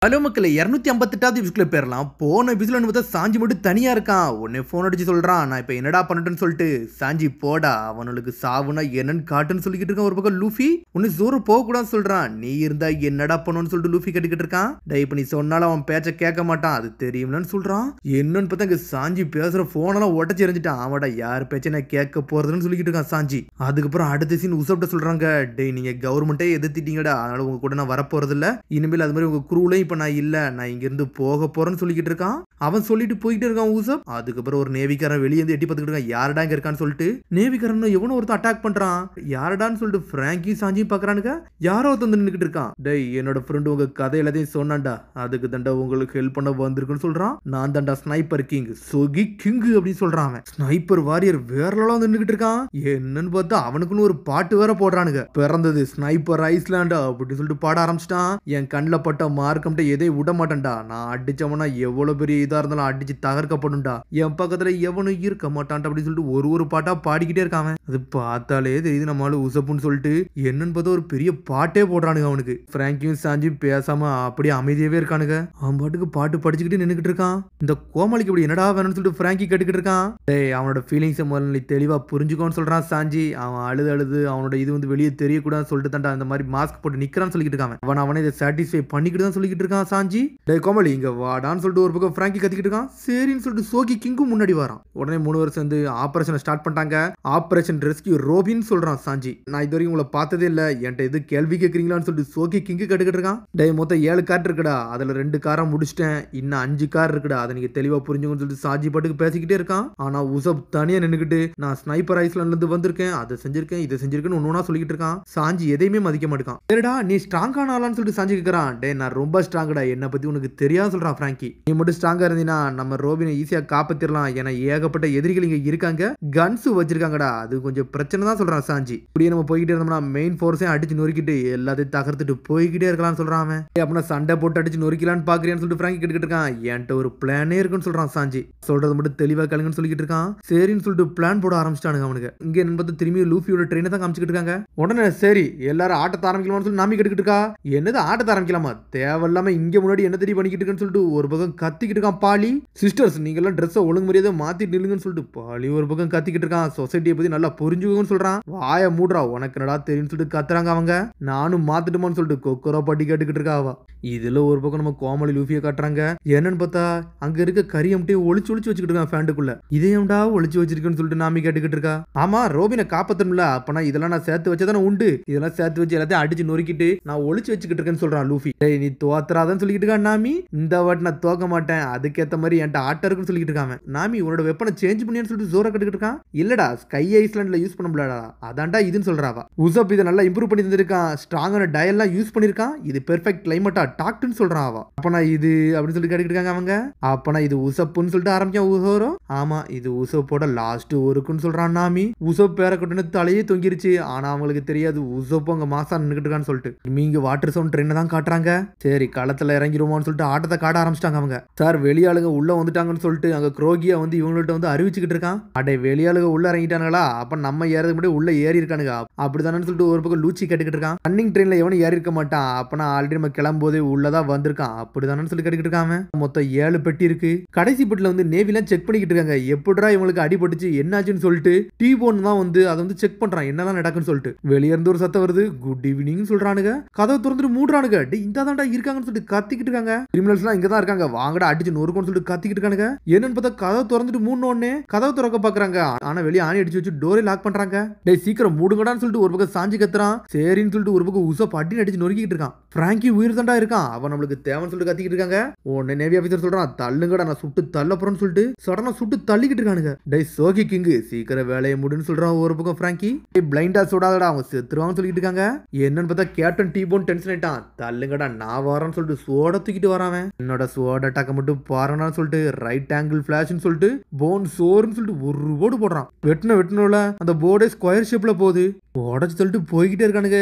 Hello மக்களே 258வது எபிசோட்ல பேரலாம். போன எபிசோட்ல பார்த்தா சாஞ்சி மட்டும் தனியா இருக்கான். உடனே ஃபோன் அடிச்சு சொல்றான், நான் இப்போ என்னடா பண்ணட்டுன்னு சொல்லிட்டு. சாஞ்சி போடா, அவனுக்கு சாவுனா என்னன்னு காட்டுன்னு சொல்லிக்கிட்டு இருக்கான். ஒரு பக்கம் லூஃபி உன்னை ஜோரு போகக்கூடாதுன்னு சொல்றான். நீ இருந்தா என்னடா பண்ணுன்னு சொல்லிட்டு லூஃபி கேட்டுக்கிட்டு இருக்கான். டே இப்போ நீ சொன்னாலும் அவன் பேச்ச கேட்க மாட்டான், அது தெரியும்லன்னு சொல்றான். என்னன்னு பார்த்தா இங்க சாஞ்சி பேசுற போனெல்லாம் உடச்சி எறிஞ்சிட்டான். அவடா யார் பேச்ச நான் கேட்க போறதுன்னு சொல்லிக்கிட்டு இருக்கான் சாஞ்சி. அதுக்கப்புறம் அடுத்த சீன் உசப்ட சொல்றாங்க, டே நீங்க கவர்மெண்ட்டே எதிர்த்திட்டீங்கடா, அதனால உங்க கூட நான் வரப்போறது இல்ல. இனிமேல் அது மாதிரி உங்க குரூலையும் இப்ப நான் இல்ல, நான் இங்க இருந்து போக போறேன்னு சொல்லிக்கிட்டு இருக்கான். அவன் சொல்லிட்டு போயிட்டு இருக்கான் ஊசப். அதுக்கப்புறம் ஒரு நேவிக்காரன் வெளியே இருந்து எட்டி பார்த்துக்கிட்டு இருக்கான், யாரடா இங்க இருக்கான்னு சொல்லிட்டு. நேவிக்காரன் எவனோ ஒருத்தர் அட்டாக் பண்றான். யாரடான்னு சொல்லிட்டு பிராங்கி சாஞ்சியும் பாக்குறானுங்க. யாரோ ஒருத்தர் நின்னுக்கிட்டு இருக்கான். டேய் என்னோட ஃப்ரெண்டு உங்க கதை எல்லாத்தையும் சொன்னான்டா, அதுக்கு தண்டா உங்களுக்கு ஹெல்ப் பண்ண வந்திருக்குன்னு சொல்றான். நான் தண்டா ஸ்னைப்பர் கிங், சொகி கிங் அப்படின்னு சொல்றான். அவன் ஸ்னைப்பர் வாரியர் வேற லெவல்ல நின்னுக்கிட்டு இருக்கான். என்னன்னு பார்த்தா அவனுக்குன்னு ஒரு பாட்டு வேற போடுறானுங்க. பிறந்தது ஸ்னைப்பர் ஐஸ்லாண்டா அப்படின்னு சொல்லிட்டு பாட ஆரம்பிச்சிட்டான். என் கண்ணில் பட்ட மார்க்கம்ட்ட எதை விட மாட்டேன்டா, நான் அடிச்சவனா எவ்வளவு பெரிய இதா இருந்தாலும் அடிச்சு தகர்க்கப்படும்டா, என் பக்கத்துல எவனும் இருக்க மாட்டான் அப்படின்னு சொல்லிட்டு ஒரு பாட்டா பாடிக்கிட்டே இருக்கான். அது பார்த்தாலே தெரியுது நம்மளால உசப்புன்னு சொல்லிட்டு. என்னன்னு பார்த்தா ஒரு பெரிய பாட்டே போடுறானுங்க அவனுக்கு. பிராங்கியும் சாஞ்சியும் பேசாம அப்படியே அமைதியாவே இருக்கானுங்க. அவன் பாட்டுக்கு பாட்டு படிச்சுக்கிட்டு நின்னுக்கிட்டு இருக்கான். இந்த கோமாளிக்கு இப்படி என்னடா வேணும்னு சொல்லிட்டு பிராங்கி கேட்டுக்கிட்டு இருக்கான். டேய் அவனோட ஃபீலிங்ஸை முதல்ல தெளிவா புரிஞ்சுக்கோன்னு சொல்றான் சாஞ்சி. அவன் அழுது அவனோட இது வந்து வெளியே தெரியக்கூடாதுன்னு சொல்லிட்டு தான்டா இந்த மாதிரி மாஸ்க் போட்டு நிக்கிறான்னு சொல்லிக்கிட்டு இருக்கான். அவனை இதை சாட்டிஸ்ஃபை பண்ணிக்கிட்டு தான் சொல்லிக்கிட்டு இருக்கான் சாஞ்சி. டே கோமாளி இங்க வாடான்னு சொல்லிட்டு ஒரு பக்கம் பிராங்கி கத்திக்கிட்டு இருக்கான். சரின்னு சொல்லிட்டு சோகி கிங்கும் முன்னாடி வரான். உடனே 3 வருஷம் வந்து ஆபரேஷன் ஸ்டார்ட் பண்ணிட்டாங்க. ஆபரேஷன் ரெஸ்கியூ ரோபின்னு சொல்றான் சாஞ்சி. நான் இது வரைக்கும் உங்களை பார்த்ததே இல்ல, என்கிட்ட எது கேள்வி கேட்கறீங்களான்னு சொல்லிட்டு சோகி கிங்கு கேட்டுக்கிட்டு இருக்கான். டே மொத்தம் 7 கார் இருக்குடா, அதுல 2 காரை முடிச்சிட்டேன், இன்னும் 5 கார் இருக்குடா, அதை நீங்க தெளிவா புரிஞ்சுக்கணும்னு சொல்லிட்டு சாஞ்சி பாட்டுக்கு பேசிக்கிட்டே இருக்கான். ஆனா உசப் தனியா நின்னுக்கிட்டு நான் ஸ்னைப்பர் ஐஸ்லாண்ட்ல இருந்து வந்திருக்கேன், அதை செஞ்சிருக்கேன், இதை செஞ்சிருக்கேன்னு ஒன்னொன்னா சொல்லிக்கிட்டு இருக்கான். சாஞ்சி எதையுமே மதிக்க மாட்டான். சரிடா நீ ஸ்ட்ராங்கான ஆளான்னு சொல்லிட்டு சாஞ்சி கேட்கறான். டே நான் ரொம்ப ஸ்ட்ராங்கடா, என்ன பத்தி உனக்கு தெரியாது சொல்றான் பிராங்கி. நீ மட்டும் ஸ்ட்ராங்கா இருந்தீனா நம்ம ரோபினை ஈஸியா காப்பாத்திரலாம், ஏன்னா ஏகப்பட்ட எதிரிகள் இங்க இருக்காங்க, கன்ஸ் வச்சிருக்காங்கடா, அது கொஞ்சம் பிரச்சனை தான் சொல்றான் சாஞ்சி. இப்படியே நம்ம போய்கிட்டே இருந்தோம்னா மெயின் ஃபோர்ஸையும் அடிச்சு நொறுக்கிட்டு எல்லாத்தையும் தகர்த்துட்டு போய்கிட்டே இருக்கலாம்னு சொல்றான் அவன். அப்படின்னா சண்டை போட்டு அடிச்சு நொறுக்கலான்னு பாக்குறியான்னு சொல்லிட்டு பிராங்கி கேட்டுக்கிட்டு இருக்கான். என்கிட்ட ஒரு பிளானே இருக்குன்னு சொல்றான் சாஞ்சி. சொல்றது மட்டும் தெளிவா கலங்குன்னு சொல்லிக்கிட்டு இருக்கான். சரின்னு சொல்லிட்டு பிளான் போட ஆரம்பிச்சிட்டானுங்க அவனுக்கு. இங்க என்ன பார்த்து திரும்பி லூஃபியோட ட்ரெயினை தான் காமிச்சிட்டு இருக்காங்க. உடனே சரி எல்லாரும் ஆட்டத்தை ஆரம்பிக்கலாம்னு சொல்லி நாமி கேட்டுக்கிட்டு இருக்கா. என்னது ஆட்டத்தை ஆரம்பிக்கலாமா, தேவையில்லாம இங்க முன்னாடி என்ன தெரிய பண்ணிக்கிட்டு இருக்குன்னு சொல்லிட்டு ஒரு பக்கம் கத்திக்கிட்டு இருக்கான் பாலி. சிஸ்டர்ஸ் நீங்க எல்லாம் ட்ரெஸ் ஒழுங்கு மரியாதை மாத்திட்டு நில்லுங்கன்னு சொல்லிட்டு பாலி ஒரு பக்கம் கத்திக்கிட்டு இருக்கான். சொசைட்டியை பத்தி நல்லா புரிஞ்சுக்கோன்னு சொல்றான். வாய மூடுறா உனக்கு என்னடா தெரியும் சொல்லிட்டு கத்துறாங்க அவங்க. நானும் மாத்திட்டுமான்னு சொல்லிட்டு கொக்கரோ பாட்டி கேட்டுக்கிட்டு இருக்கா அவ. இதுல ஒரு பக்கம் நம்ம கோமாளி லூஃபியை காட்டுறாங்க. என்னன்னு பார்த்தா அங்க இருக்க கரியம்ட்டே ஒளிச்சு வச்சுக்கிட்டு இருக்கான் ஃபேண்டுக்குள்ள. இதையம்டா ஒளிச்சு வச்சிருக்கேன்னு சொல்லிட்டு நாமி கேட்டுக்கிட்டு இருக்கா. ஆமா ரோபினை காப்பாத்தணும்ல, அப்பனா இதெல்லாம் நான் சேர்த்து வச்சதானே உண்டு, இதெல்லாம் சேர்த்து வச்சு எல்லாத்தையும் அடிச்சு நொறுக்கிட்டு நான் ஒளிச்சு வச்சுக்கிட்டு இருக்கேன்னு சொல்றான் லூஃபி. நீ தோத்துறாதன்னு சொல்லிக்கிட்டு இருக்கா நாமி. இந்த வாட்டி நான் தோக்க மாட்டேன், அதுக்கேற்ற மாதிரி என்கிட்ட ஆட்டம் இருக்குன்னு சொல்லிட்டு இருக்காங்க. நாமி உன்னோட வெப்பனை சேஞ்ச் பண்ணியான்னு சொல்லிட்டு ஜோரா கட்டுக்கிட்டு இருக்கான். இல்லடா ஸ்கை ஐஸ்லாண்ட்ல யூஸ் பண்ண முடியாடா, அதான்டா இதுன்னு சொல்றாவா. உசப் இதை நல்லா இம்ப்ரூவ் பண்ணி தந்திருக்கான், ஸ்ட்ராங்கான டயல்லாம் யூஸ் பண்ணிருக்கான், இது பெர்ஃபெக்ட் கிளைமேட்டா டாக்டுன்னு சொல்றான் அவ. அப்பனா இது அப்படின்னு சொல்லி கேட்டுக்கிட்டு இருக்காங்க அவங்க. அப்பனா இது உசப்புன்னு சொல்லிட்டு ஆரம்பிச்சா உசோரோ. ஆமா இது உசப்போட லாஸ்ட் ஒர்க்குன்னு சொல்றான் நாமி. உசப் பேர கட்டுன்னு தலையே தொங்கிருச்சு. ஆனா அவங்களுக்கு தெரியாது உசப் அங்க மாசா நின்னுக்கிட்டு இருக்கான்னு சொல்லிட்டு. மீங்க வாட்டர் சவுண்ட் ட்ரெயினை தான் காட்டுறாங்க. சரி களத்துல இறங்கிருவோம்னு சொல்லிட்டு ஆட்டத்தை காட்ட ஆரம்பிச்சிட்டாங்க அவங்க. சார் வெளியாளுங்க உள்ள வந்துட்டாங்கன்னு சொல்லிட்டு அங்க குரோகியா வந்து இவங்கள்ட்ட வந்து அறிவிச்சுக்கிட்டு இருக்கான். அடே வெளியாளுங்க உள்ள இறங்கிட்டானுங்களா, அப்ப நம்ம ஏறது முன்னாடி உள்ள ஏறி இருக்கானுங்க அப்படிதானு சொல்லிட்டு ஒரு பக்கம் லூச்சி கேட்டுக்கிட்டு இருக்கான். ரன்னிங் ட்ரெயின்ல எவனும் ஏறி இருக்க மாட்டான், அப்பனா ஆல்ரெடி நம்ம கிளம்போதே உள்ளதான் வந்திருக்கான் அப்படிதானு சொல்லி கேட்டுக்கிட்டு இருக்காம. மொத்தம் 7 பெட்டி இருக்கு. கடைசி பெட்டில வந்து நேவிலாம் செக் பண்ணிக்கிட்டு இருக்காங்க. எப்படிடா இவங்களுக்கு அடிபட்டுச்சு என்னாச்சுன்னு சொல்லிட்டு டீபோன் தான் வந்து அதை வந்து செக் பண்றான் என்னதான் நடக்குன்னு சொல்லிட்டு. வெளியே இருந்து ஒரு சத்தம் வருது, குட் ஈவினிங் சொல்றானுங்க. கதவை திறந்துட்டு மூடுறானுங்க. இந்த தான்டா இருக்காங்கன்னு சொல்லிட்டு கத்திக்கிட்டு இருக்காங்க. கிரிமினல்ஸ்லாம் இங்க தான் இருக்காங்க, வாங்கடா அடிச்சு நொறுக்குன்னு சொல்லிட்டு கத்திக்கிட்டு இருக்கானுங்க. என்னன்னு பார்த்தா கதவை திறந்துட்டு மூணு கதவை திறக்க பாக்குறாங்க. ஆனா வெளியே ஆணி அடிச்சு வச்சு டோரே லாக் பண்றாங்க. டேய் சீக்கிரம் மூடுங்கடான்னு சொல்லிட்டு ஒரு பக்கம் சாஞ்சி கத்துறான். சரின்னு சொல்லிட்டு ஒரு பக்கம் உசப் அடி அடிச்சு நொறுக்கிட்டு இருக்கான். பிராங்கி உயிர் தாண்டா இருக்கான், அவன் நம்மளுக்கு தேவைன்னு சொல்லிட்டு கத்திக்கிட்டு இருக்காங்க. உடனே நேவி ஆபீசர் சொல்றான், தள்ளுங்கடா நான் சுட்டு தள்ள போறேன்னு சொல்லிட்டு சடனா சுட்டு தள்ளிக்கிட்டு இருக்கானுங்க. டேய் சோகி கிங்கு சீக்கிரம் வேலையை முடின்னு சொல்றான் ஒரு பக்கம் பிராங்கி. பிளைண்டா சுடாதடா அவங்க செத்துருவாங்கன்னு சொல்லிட்டு இருக்காங்க. என்னன்னு பார்த்தா கேப்டன் டீபோன் டென்ஷன் ஆயிட்டான். தள்ளுங்கடா நான் வரேன்னு சொல்லிட்டு சோட தூக்கிட்டு வரான். என்னோட சோட அட்டாக்க மட்டும் பாருங்கன்னு சொல்லிட்டு ரைட் ஆங்கிள் பிளாஷ்னு சொல்லிட்டு போன் சோர்னு சொல்லிட்டு ஒரு போர்டு போடுறான். வெட்டணும்ல அந்த போர்டே ஸ்கொயர் ஷேப்ல போகுது. உடச்சு சொல்லிட்டு போய்கிட்டே இருக்கானுங்க.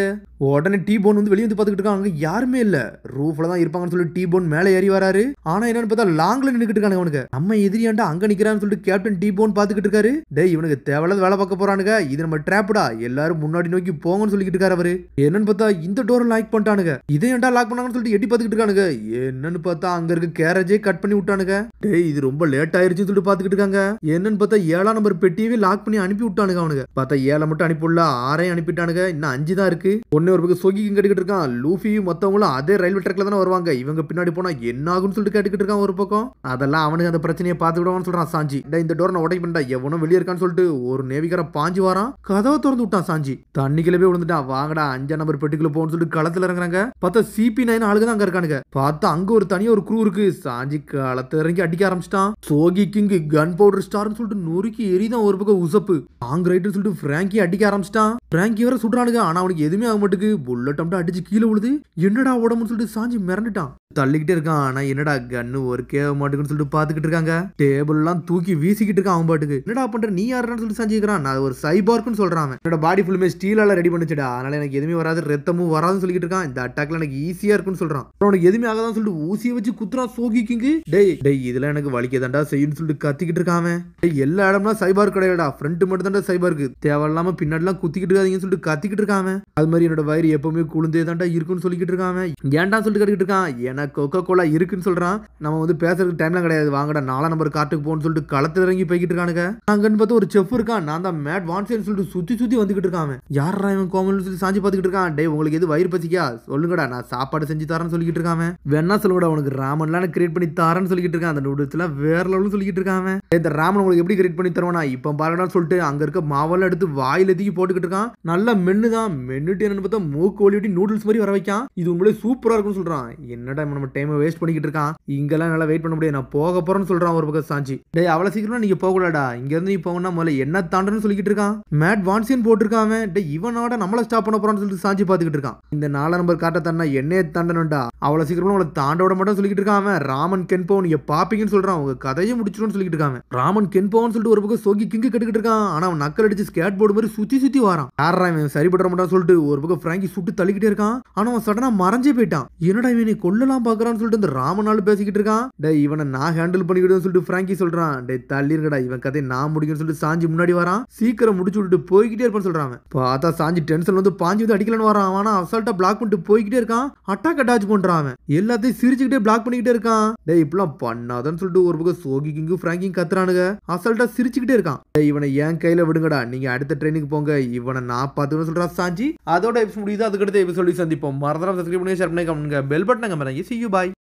உடனே டீபோன் வந்து வெளியே வந்து பாத்துக்கிட்டு இருக்காங்க. யாருமே இல்ல. ரூஃப்ல தான் இருப்பாங்கன்னு சொல்லி டீபோன் மேலே ஏறி வராரு. ஆனா என்னன்னு பார்த்தா லாங்ல நின்னுக்கிட்டு இருக்காங்க அவனுக்கு. நம்ம எதிரியாண்டா அங்க நிக்கிறான்னு சொல்லிட்டு கேப்டன் டீபோன் பாத்துக்கிட்டு இருக்காரு. டேய் இவனுக்கு தேவையில்லாத வேலை பார்க்க போறானுங்க, இது நம்ம ட்ராப்டா, எல்லாரும் முன்னாடி நோக்கி போங்கன்னு சொல்லிட்டு இருக்காரு அவரு. என்னன்னு பார்த்தா இந்த டோரை லாக் பண்ணிட்டானுங்க. இதை ஏன்டா லாக் பண்ணாங்கன்னு சொல்லிட்டு எட்டி பாத்துக்கிட்டு இருக்கானுங்க. என்னன்னு பார்த்தா அங்க இருக்க கேரேஜே கட் பண்ணி விட்டானுங்க. டேய் இது ரொம்ப லேட் ஆயிருச்சுன்னு சொல்லிட்டு பாத்துக்கிட்டு இருக்காங்க. என்னன்னு பார்த்தா 7ஆம் நம்பர் பெட்டியவே லாக் பண்ணி அனுப்பி விட்டானுங்க அவனுங்க. பார்த்தா 7 மட்டும் அனுப்பிவிடல, 6 அனுப்பிட்டானுங்க. இன்னும் 5 தான் இருக்கு. ஒன்னே ஒரு பக்கம் சொகி கட்டிக்கிட்டு இருக்கான். லூஃபி மொத்தவங்களும் அதே ரயில்வே ட்ராக்ல தானே வருவாங்க, இவங்க பின்னாடி போனா என்ன ஆகும்னு சொல்லிட்டு கேட்டுக்கிட்டு இருக்கான் ஒரு பக்கம். அதெல்லாம் அவனுக்கு அந்த பிரச்சனையை பாத்துக்கிடுவான்னு சொல்றான் சாஞ்சி. இந்த டோர் நான் உடைக்க பண்ணா எவனும் வெளியே இருக்கான்னு சொல்லிட்டு ஒரு நேவிகார பாஞ்சு வாரான். கதவை திறந்து விட்டான் சாஞ்சி. தண்ணிக்குள்ள போய் விழுந்துட்டான். வாங்கடா 5ஆம் நம்பர் பெட்டிக்குள்ள போன்னு சொல்லிட்டு களத்துல இறங்குறாங்க. பார்த்தா CP9 ஆளுங்க தான் அங்க இருக்கானுங்க. பார்த்தா அங்க ஒரு தனியா ஒரு க்ரூ இருக்கு. சாஞ்சி களத்துல இறங்கி அடிக்க ஆரம்பிச்சிட்டான். சோகி கிங் கன் பவுடர் ஸ்டார்னு சொல்லிட்டு நொறுக்கி எரிதான் ஒரு பக்கம் உசப்பு. லாங் ரைட்னு சொல்லிட்டு பிராங்கி அடிக்க ஆரம்பிச்சிட்டான். பிராங்கி வர சுடுறானுங்க. ஆனா அவனுக்கு எதுவுமே ஆக மாட்டுக்கு. புல்லட் மட்டும் அடிச்சு கீழே விழுது. என்னடா உடம்புன்னு சொல்லிட்டு சாஞ்சி மிரண்டுட்டான். தள்ளிக்கிட்டே இருக்கான். ஆனா என்னடா கன்னு ஒரு கேவ மாட்டுக்குன்னு சொல்லிட்டு பாத்துக்கிட்டு இருக்காங்க. டேபிள் எல்லாம் தூக்கி வீசிக்கிட்டு இருக்கான் அவன் பாட்டுக்கு. என்னடா பண்ற நீ யாருன்னு சொல்லிட்டு சாஞ்சிக்கிறான். நான் ஒரு சைபார்க்குன்னு சொல்றான். என்னோட பாடி ஃபுல்லுமே ஸ்டீலால ரெடி பண்ணிச்சுடா, அதனால எனக்கு எதுவுமே வராது, ரத்தமும் வராதுன்னு சொல்லிட்டு இருக்கான். இந்த அட்டாக்ல எனக்கு ஈஸியா இருக்குன்னு சொல்றான். அவனுக்கு எதுவுமே ஆகாதான் சொல்லிட்டு ஊசியை வச்சு குத்துறான் சோகி கிங்கு. டேய் டேய் இதெல்லாம் எனக்கு வலிக்கதாண்டா செய்யுன்னு சொல்லிட்டு கத்திக்கிட்டு இருக்காம. எல்லா இடம்லாம் சைபார் கிடையாடா, ஃப்ரண்ட் மட்டும் தாண்டா சைபார்க்கு, தேவையில்லாம பின்னாடிலாம் குத்திக்கிட்டு இருக்காதீங்கன்னு சொல்லிட்டு கத்திக்கிட்டு இருக்காம. அது மாதிரி என்னோட வயிறு எப்பவுமே குளிர்ந்தே தாண்டா இருக்குன்னு சொல்லிக்கிட்டு இருக்காம. ஏன்டா சொல்லிட்டு கட்டிக்கிட்டு இருக்கான். எனக்கு கொக்கோ கோலா இருக்குன்னு சொல்றான். நம்ம வந்து பேசுறதுக்கு டைம்லாம் கிடையாது, வாங்கடா 4ஆம் நம்பர் கார்ட்டுக்கு போன்னு சொல்லிட்டு களத்துல இறங்கி போய்கிட்டு இருக்கானுங்க. அங்கன்னு பார்த்தா ஒரு செஃப் இருக்கான். நான் தான் மேட் வான்சேன்னு சொல்லிட்டு சுத்தி சுத்தி வந்துகிட்டு இருக்கான். யாரா இவன் கோமல்னு சொல்லி சாஞ்சி பாத்துக்கிட்டு இருக்கான். டேய் உங்களுக்கு எது வயிறு பசிக்கா சொல்லுங்கடா, நான் சாப்பாடு செஞ்சு தரேன்னு சொல்லிக்கிட்டு இருக்காம. வேணா சொல்லுங்கடா உனக்கு ராமன்லாம் கிரியேட் பண்ணி தரேன்னு சொல்லிக்கிட்டு இருக்கான். அந்த நூடுல்ஸ் எல்லாம் வேற லெவல்னு சொல்லிக்கிட்டு இருக்கான். இந்த ராமன் உங்களுக்கு எப்படி கிரியேட் பண்ணி தருவானா இப்ப பாருங்கடான்னு சொல்லிட்டு அங்க இருக்க மாவெல்லாம் எடுத்து வாயில தூக்கி போட்டுக்கிட்டு இருக்கான். நல்லா மென்னுதான். மென்னுட்டு என்னன்னு பார்த்தா மூக்கு ஒளிவிட்டு நூடுல்ஸ் மாதிரி வர வைக்கான். இது உங்களே சூப்பரா இருக்குன்னு சொல்றான். என்னடா நம்ம டைம் வேஸ்ட் பண்ணிக்கிட்டு இருக்கான். இங்கெல்லாம் நல்லா வெயிட் பண்ண முடியாது, நான் போக போறேன்னு சொல்றான் ஒரு பக்கம் சாஞ்சி. டேய் அவ்வளவு சீக்கிரம் நீங்க போகலடா, இங்க இருந்து நீ போகணும்னா முதல்ல என்ன தாண்டன்னு சொல்லிக்கிட்டு இருக்கான். மேட் வான்சியன் போட்டிருக்காம. டேய் இவனோட நம்மள ஸ்டாப் பண்ண போறான்னு சொல்லிட்டு சாஞ்சி பாத்துக்கிட்டு இருக்கான். இந்த 4ஆம் நம்பர் காட்ட தாண்டா என்னையே தாண்டணும்டா, அவ்வளவு சீக்கிரம் உங்களை தாண்ட விட மாட்டேன்னு சொல்லிக்கிட்டு இருக்கான். ராமன் கென்போ நீங்க பாப்பீங்கன்னு சொல்றான். உங்க கதையை முடிச்சிடும்னு சொல்லிட்டு இருக்காங்க. ராமன் கென்போன்னு சொல்லிட்டு ஒரு பக்கம் சோகி கிங்கு கட்டுக்கிட்டு இருக்கான். ஆனா அவன் நக்கல் அடிச்சு ஸ்கேட் போர்டு மாதிரி சுத்தி சுத்தி வரான். யாரா இவன் சரிபட மாட்டான்னு சொல்லிட்டு ஒரு பக்கம் பிராங்கி சுட்டு தள்ளிக்கிட்டே இருக்கான். ஆனா அவன் சடனா மறைஞ்சே போயிட்டான். என்னடா இவனை கொல்லலாம் பாக்குறான்னு சொல்லிட்டு இந்த ராமனால பேசிக்கிட்டு இருக்கான். டேய் இவனை நான் ஹேண்டில் பண்ணிக்கிட்டு சொல்லிட்டு பிராங்கி சொல்றான். டேய் தள்ளிருங்கடா, இவன் கதையை நான் முடிக்கணும்னு சொல்லிட்டு சாஞ்சி முன்னாடி வரான். சீக்கிரம் முடிச்சு விட்டுட்டு போய்கிட்டே இருப்பான்னு சொல்றான். பார்த்தா சாஞ்சி டென்ஷன் வந்து பாஞ்சி வந்து அடிக்கலன்னு வரான். ஆனா அசால்ட்டா பிளாக் பண்ணிட்டு போய்கிட்டே இருக்கான். அட்டாக் அட்டாச் பண்றான். எல்லாத்தையும் சிரிச்சுக்கிட்டே பிளாக் பண்ணிக்கிட்டே இருக்கான். டேய் இப்பெல்லாம் பண்ணாதன்னு சொல்லிட்டு ஒரு பக்கம் சோகி கிங்கு பிராங்கிங் கத்துறானுங்க. அசால்ட்டா சிரிச்சுக்கிட்டே இருக்கான். டேய் இவனை என் கையில விடுங்கடா, நீங்க அடுத்த ட்ரெயினுக்கு போங்க, இவனை நான் பார்த்துன்னு சொல்றான் சாஞ்சி. அதோட எபிசோட் முடியுது. அதுக்கடுத்த எபிசோட சந்திப்போம். மறந்துடாம சப்ஸ்கிரைப் பண்ணுங்க, ஷேர் பண்ணுங்க, பெல் பட்டனை கமெண்ட். See you, bye.